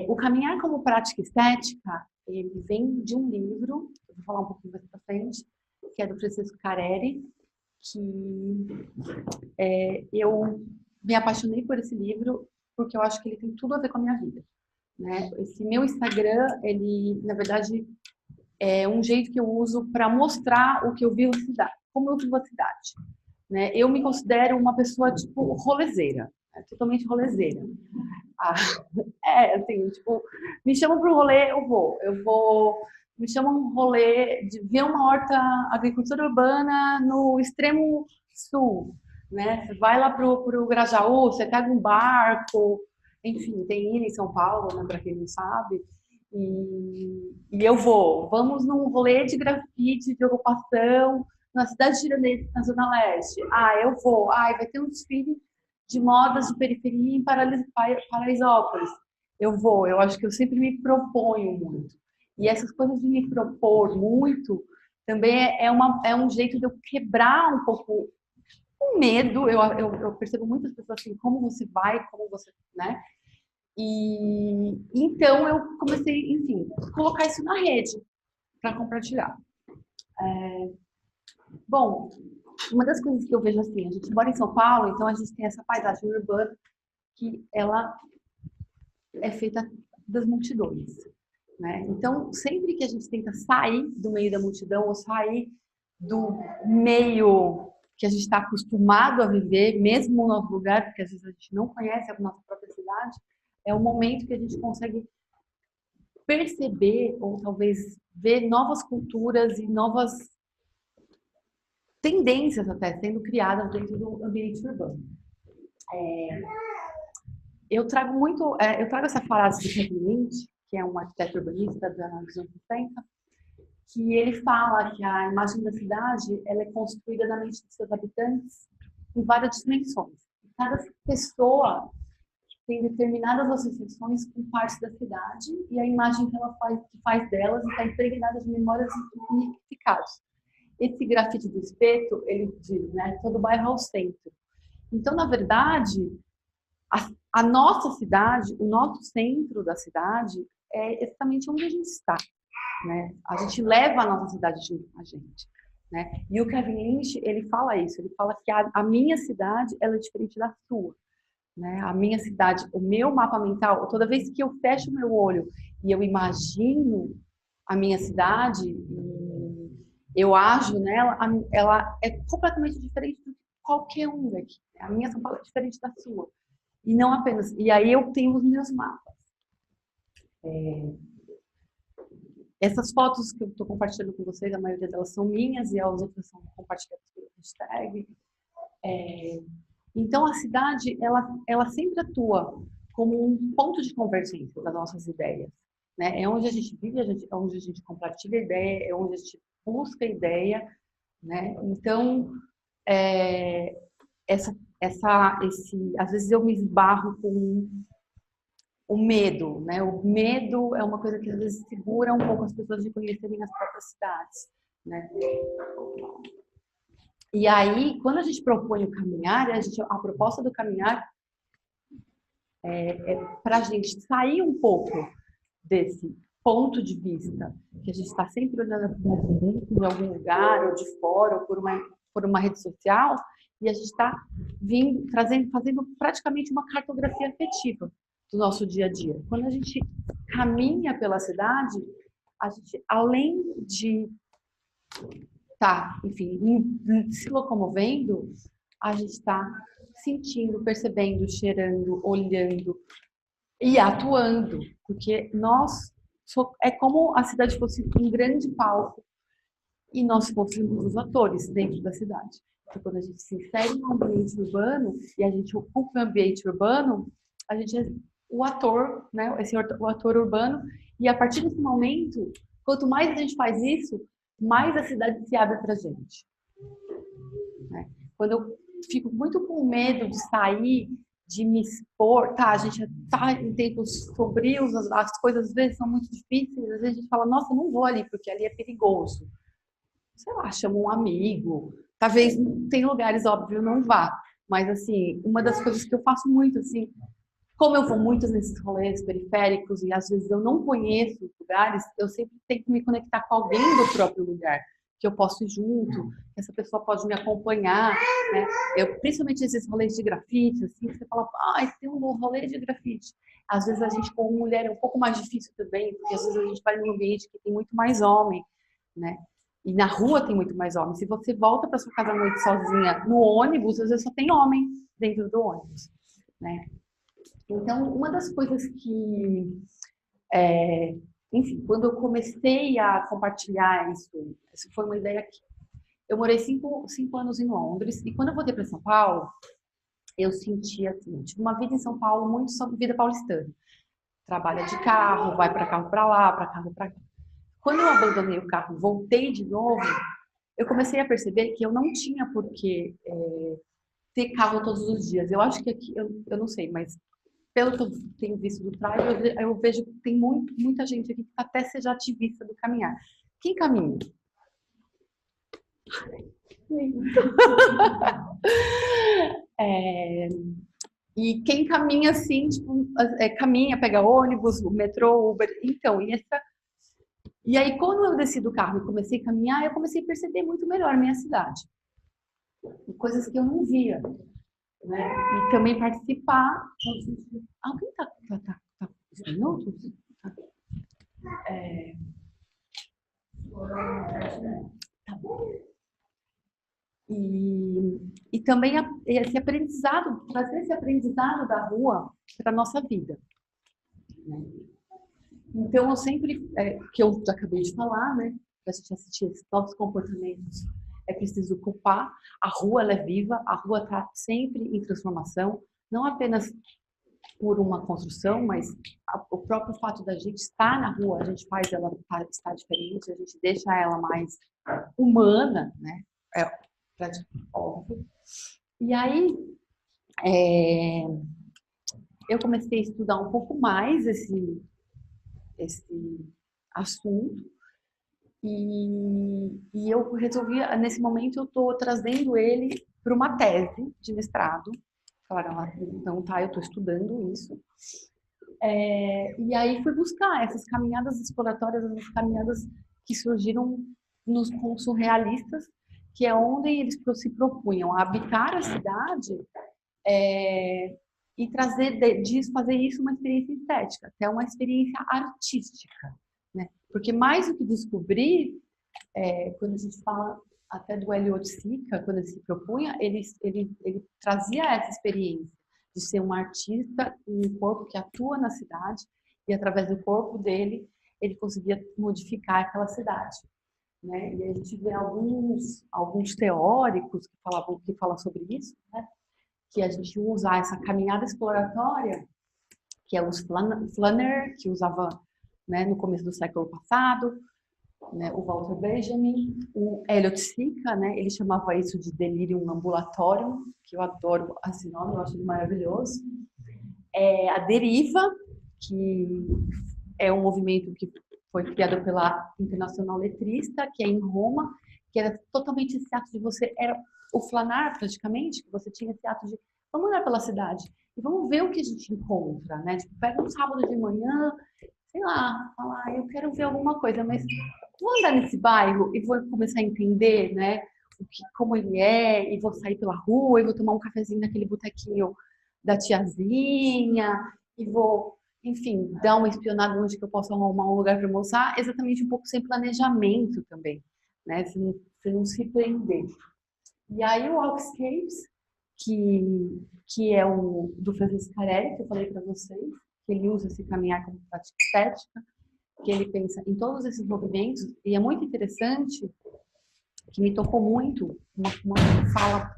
O caminhar como prática estética, ele vem de um livro, eu vou falar um pouquinho mais pra frente, que é do Francisco Careri, que eu me apaixonei por esse livro porque eu acho que ele tem tudo a ver com a minha vida, né? Esse meu Instagram, ele, na verdade, é um jeito que eu uso para mostrar o que eu vivo na cidade, como eu vivo a cidade, né? Eu me considero uma pessoa, tipo, rolezeira, né? Totalmente rolezeira. Ah, assim, tipo, me chamam para o rolê, eu vou, me chamam um rolê de ver uma horta agricultura urbana no extremo sul, né? Você vai lá pro Grajaú, você pega um barco, enfim, tem ilha em São Paulo, né, para quem não sabe, e eu vamos num rolê de grafite, de ocupação, na cidade de Tiradentes, na Zona Leste. Ah, eu vou. Ah, vai ter um desfile de modas de periferia em Paraisópolis. Eu vou, eu acho que eu sempre me proponho muito. E essas coisas de me propor muito também é um jeito de eu quebrar um pouco o medo. Eu percebo muitas pessoas assim, como você vai, como você, né? E então eu comecei, enfim, colocar isso na rede para compartilhar. Bom, uma das coisas que eu vejo assim, a gente mora em São Paulo, então a gente tem essa paisagem urbana que ela é feita das multidões, né? Então, sempre que a gente tenta sair do meio da multidão ou sair do meio que a gente está acostumado a viver, mesmo no nosso lugar, porque às vezes a gente não conhece a nossa própria cidade, é o momento que a gente consegue perceber ou talvez ver novas culturas e novas tendências até sendo criadas dentro do ambiente urbano. Eu trago essa frase de Kevin Lynch, que é um arquiteto urbanista dos anos 60, que ele fala que a imagem da cidade ela é construída na mente dos seus habitantes em várias dimensões. Cada pessoa tem determinadas associações com partes da cidade e a imagem que faz delas está impregnada de memórias e significados. Esse grafite do espeto, ele diz, né, todo bairro ao centro. Então, na verdade, a nossa cidade, o nosso centro da cidade é exatamente onde a gente está, né? A gente leva a nossa cidade junto com a gente, né? E o Kevin Lynch, ele fala isso, ele fala que a minha cidade, ela é diferente da sua, né? A minha cidade, o meu mapa mental, toda vez que eu fecho o meu olho e eu imagino a minha cidade e eu ajo nela, ela é completamente diferente de qualquer um daqui. A minha São Paulo é diferente da sua. E não apenas. E aí eu tenho os meus mapas. Essas fotos que eu estou compartilhando com vocês, a maioria delas são minhas e as outras são compartilhadas pelo hashtag. Então, a cidade, ela sempre atua como um ponto de convergência das nossas ideias, né? É onde a gente vive, é onde a gente compartilha ideia, é onde a gente busca ideia, né? Então, é, às vezes eu me esbarro com o medo, né? O medo é uma coisa que às vezes segura um pouco as pessoas de conhecerem as próprias cidades, né? E aí, quando a gente propõe o caminhar, a proposta do caminhar é para a gente sair um pouco desse ponto de vista que a gente está sempre olhando a cidade dentro de algum lugar, ou de fora, ou por uma rede social, e a gente está fazendo praticamente uma cartografia afetiva do nosso dia a dia. Quando a gente caminha pela cidade, a gente, além de enfim, se locomovendo, a gente está sentindo, percebendo, cheirando, olhando e atuando, porque é como a cidade fosse um grande palco e nós fôssemos os atores dentro da cidade. Então, quando a gente se insere no ambiente urbano e a gente ocupa o ambiente urbano, a gente é o ator, né? O ator urbano, e a partir desse momento, quanto mais a gente faz isso, mais a cidade se abre para a gente, né? Quando eu fico muito com medo de sair, de me expor, tá, a gente tá em tempos sombrios, as coisas às vezes são muito difíceis, às vezes a gente fala, nossa, eu não vou ali, porque ali é perigoso. Sei lá, chama um amigo, talvez tem lugares, óbvio, não vá, mas assim, uma das coisas que eu faço muito, assim, Como eu vou muito nesses rolês periféricos e às vezes eu não conheço os lugares, eu sempre tenho que me conectar com alguém do próprio lugar, que eu posso ir junto, que essa pessoa pode me acompanhar, né? Principalmente esses rolês de grafite, assim, que você fala, tem um rolê de grafite. Às vezes a gente, como mulher, é um pouco mais difícil também, porque às vezes a gente vai num ambiente que tem muito mais homem, né? E na rua tem muito mais homem. Se você volta para sua casa à noite sozinha no ônibus, às vezes só tem homem dentro do ônibus, né? Então, uma das coisas que, enfim, quando eu comecei a compartilhar isso foi uma ideia que eu morei 5 anos em Londres e quando eu voltei para São Paulo, eu sentia assim, tive uma vida em São Paulo muito sobre vida paulistana. Trabalha de carro, vai para carro para lá, para carro para cá. Quando eu abandonei o carro, voltei de novo, eu comecei a perceber que eu não tinha por que ter carro todos os dias. Eu acho que aqui, eu não sei, mas pelo que eu tenho visto do trail, eu vejo que tem muita gente aqui que até seja ativista do caminhar. Quem caminha? E quem caminha assim, tipo, caminha, pega ônibus, metrô, Uber. Então, e aí quando eu desci do carro e comecei a caminhar, eu comecei a perceber muito melhor a minha cidade. Coisas que eu não via. Né? E também participar. Alguém tá minutos? Tá bom. E também esse aprendizado, trazer esse aprendizado da rua para a nossa vida. Né? Então, eu sempre, que eu já acabei de falar, né? Para a gente assistir esses novos comportamentos, é preciso ocupar. A rua ela é viva, a rua está sempre em transformação, não apenas por uma construção, mas o próprio fato da gente estar na rua, a gente faz ela estar diferente, a gente deixa ela mais humana, né? Óbvio. E aí, eu comecei a estudar um pouco mais esse assunto e eu resolvi, nesse momento, eu estou trazendo ele para uma tese de mestrado. Falaram, então tá, eu estou estudando isso. E aí fui buscar essas caminhadas exploratórias, essas caminhadas que surgiram nos pontos surrealistas, que é onde eles se propunham a habitar a cidade e fazer isso uma experiência estética, até uma experiência artística, né? Porque mais do que descobrir, quando a gente fala até do Eliot Sica, quando ele se propunha, ele trazia essa experiência de ser um artista em um corpo que atua na cidade e através do corpo dele ele conseguia modificar aquela cidade, né? E a gente vê alguns teóricos que falam sobre isso, né? Que a gente usa essa caminhada exploratória, que é os Flanner, que usava, né, no começo do século passado, né, o Walter Benjamin, o Eliot Sica, né, ele chamava isso de delirium ambulatorium, que eu adoro esse nome, eu acho ele maravilhoso. A deriva, que é um movimento que foi criado pela Internacional Letrista, que é em Roma, que era totalmente esse ato de você, era o flanar praticamente, que você tinha esse ato de vamos andar pela cidade e vamos ver o que a gente encontra, né? Tipo, pega um sábado de manhã, sei lá, falar, eu quero ver alguma coisa, mas vou andar nesse bairro e vou começar a entender, né, como ele é, e vou sair pela rua, e vou tomar um cafezinho naquele botequinho da tiazinha, e vou, enfim, dar uma espionada onde que eu posso arrumar um lugar para almoçar, exatamente um pouco sem planejamento também, né, se não se prender. E aí o Walkscapes, que é o do Francisco Carelli, que eu falei para vocês, que ele usa esse caminhar como prática estética, que ele pensa em todos esses movimentos, e é muito interessante, que me tocou muito, uma fala,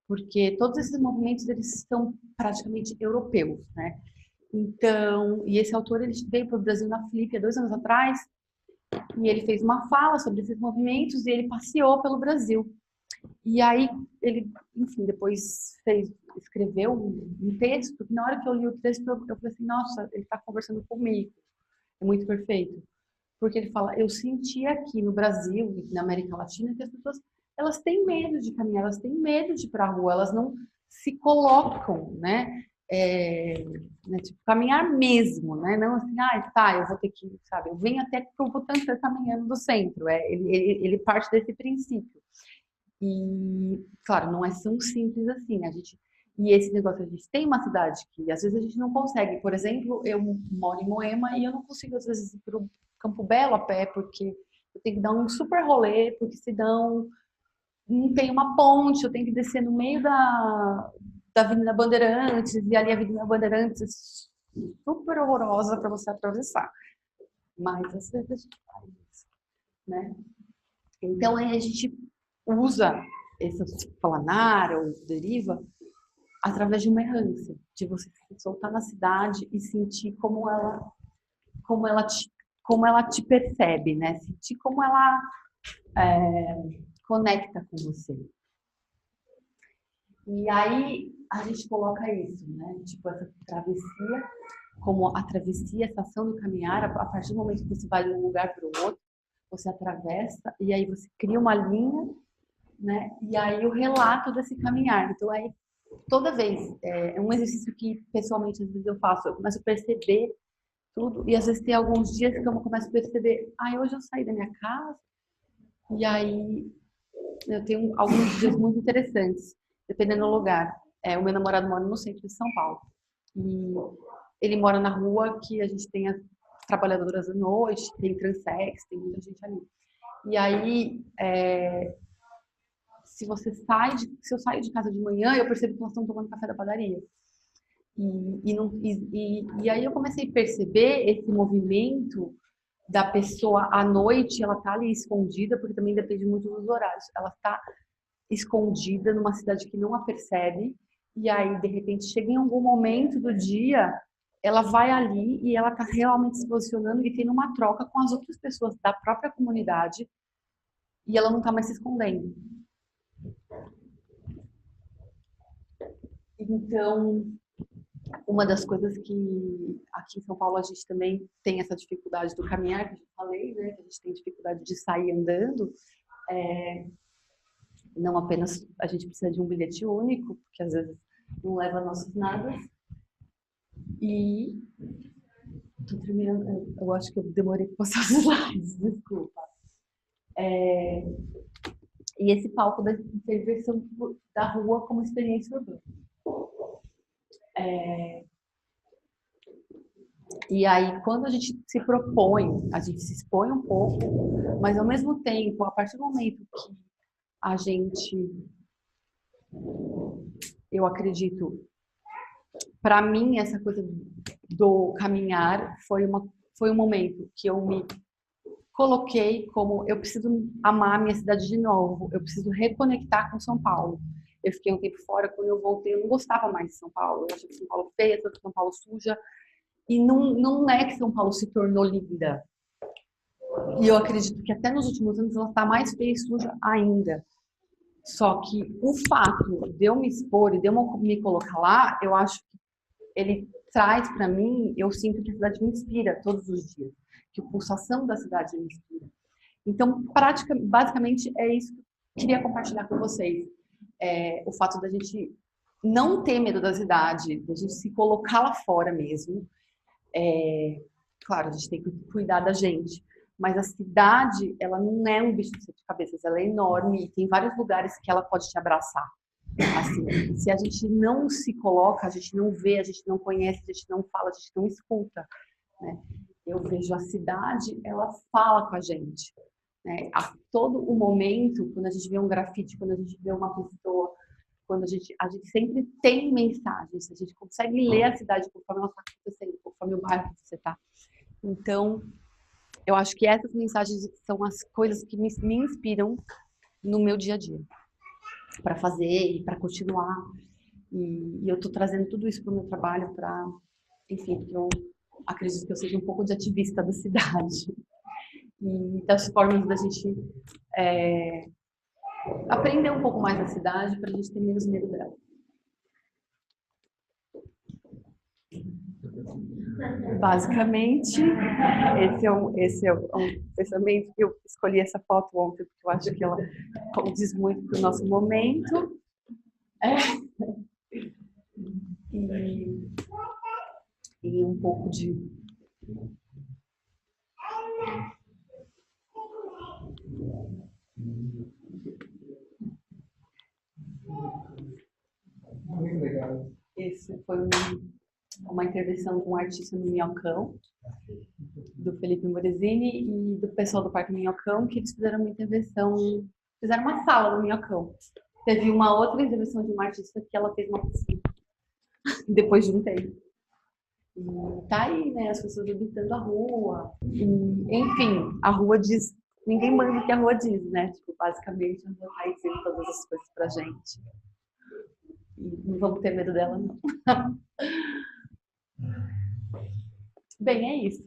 porque todos esses movimentos, eles são praticamente europeus, né? Então, e esse autor, ele veio para o Brasil na Flip há 2 anos atrás, e ele fez uma fala sobre esses movimentos, e ele passeou pelo Brasil. E aí, ele, enfim, depois escreveu um texto, que na hora que eu li o texto, eu falei assim, nossa, ele está conversando comigo. É muito perfeito. Porque ele fala, eu senti aqui no Brasil e na América Latina que as pessoas, elas têm medo de caminhar, elas têm medo de ir para a rua, elas não se colocam, né? né, tipo, caminhar mesmo, né? Não assim, ah, tá, eu vou ter que, sabe, eu venho até que eu vou estar caminhando do centro. Ele parte desse princípio. E, claro, não é tão simples assim. E esse negócio, a gente tem uma cidade que às vezes a gente não consegue. Por exemplo, eu moro em Moema e eu não consigo, às vezes, ir para o Campo Belo a pé, porque eu tenho que dar um super rolê, porque senão não tem uma ponte, eu tenho que descer no meio da Avenida Bandeirantes, e ali a Avenida Bandeirantes é super horrorosa para você atravessar. Mas às vezes a gente faz isso, né? Então aí a gente usa esse planar ou deriva através de uma errância, de você se soltar na cidade e sentir como ela te, como ela te percebe, né? Sentir como ela conecta com você. E aí a gente coloca isso, né? Tipo, essa travessia, como a travessia, essa ação do caminhar, a partir do momento que você vai de um lugar para o outro, você atravessa e aí você cria uma linha, né? E aí o relato desse caminhar. Então aí toda vez é um exercício que pessoalmente às vezes eu faço, eu começo a perceber tudo e às vezes tem alguns dias que eu começo a perceber, hoje eu saí da minha casa e aí eu tenho alguns dias muito interessantes, dependendo do lugar. O meu namorado mora no centro de São Paulo. E ele mora na rua que a gente tem as trabalhadoras da noite, tem transex, tem muita gente ali. E aí, se eu saio de casa de manhã, eu percebo que elas estão tomando café da padaria. E aí eu comecei a perceber esse movimento da pessoa à noite, ela tá ali escondida, porque também depende muito dos horários. Ela tá escondida numa cidade que não a percebe, e aí, de repente, chega em algum momento do dia, ela vai ali e ela está realmente se posicionando e tendo uma troca com as outras pessoas da própria comunidade, e ela não está mais se escondendo. Então, uma das coisas que aqui em São Paulo a gente também tem essa dificuldade do caminhar, que eu já falei, né? Que a gente tem dificuldade de sair andando, não apenas a gente precisa de um bilhete único, porque às vezes não leva nossos nada. E tô terminando, eu acho que eu demorei para passar os slides, desculpa. E esse palco da intervenção da rua como experiência urbana. E aí, quando a gente se propõe, a gente se expõe um pouco, mas ao mesmo tempo, a partir do momento que a gente, eu acredito, para mim, essa coisa do caminhar foi um momento que eu me coloquei como eu preciso amar a minha cidade de novo, eu preciso reconectar com São Paulo. Eu fiquei um tempo fora, quando eu voltei, eu não gostava mais de São Paulo, eu achei São Paulo feia, São Paulo suja, e não é que São Paulo se tornou linda. E eu acredito que até nos últimos anos ela está mais feia e suja ainda. Só que o fato de eu me expor e de eu me colocar lá, eu acho que ele traz para mim, eu sinto que a cidade me inspira todos os dias, que a pulsação da cidade me inspira. Então, basicamente, é isso que eu queria compartilhar com vocês. O fato da gente não ter medo da cidade, da gente se colocar lá fora mesmo. Claro, a gente tem que cuidar da gente, mas a cidade, ela não é um bicho de sete cabeças, ela é enorme e tem vários lugares que ela pode te abraçar. Assim, se a gente não se coloca, a gente não vê, a gente não conhece, a gente não fala, a gente não escuta, né? Eu vejo a cidade, ela fala com a gente, né? A todo o momento, quando a gente vê um grafite, quando a gente vê uma pessoa, quando a gente sempre tem mensagens, a gente consegue ler a cidade conforme ela está acontecendo, conforme o bairro que você está. Então, eu acho que essas mensagens são as coisas que me inspiram no meu dia a dia, para fazer e para continuar. E eu estou trazendo tudo isso para o meu trabalho, enfim, porque eu acredito que eu seja um pouco de ativista da cidade. E das formas da gente aprender um pouco mais da cidade para a gente ter menos medo dela. Basicamente, esse é um pensamento que eu escolhi essa foto ontem, porque eu acho que ela diz muito para o nosso momento. E e um pouco de... Muito legal. Esse foi uma intervenção de um artista no Minhocão, do Felipe Morezini e do pessoal do Parque Minhocão, que eles fizeram uma intervenção, fizeram uma sala no Minhocão. Teve uma outra intervenção de uma artista que ela fez uma piscina, depois de um tempo. E tá aí, né, as pessoas habitando a rua. E, enfim, a rua diz, ninguém manda o que a rua diz, né? Tipo, basicamente, a rua tá aí dizendo todas as coisas pra gente. E não vamos ter medo dela, não. Bem, é isso.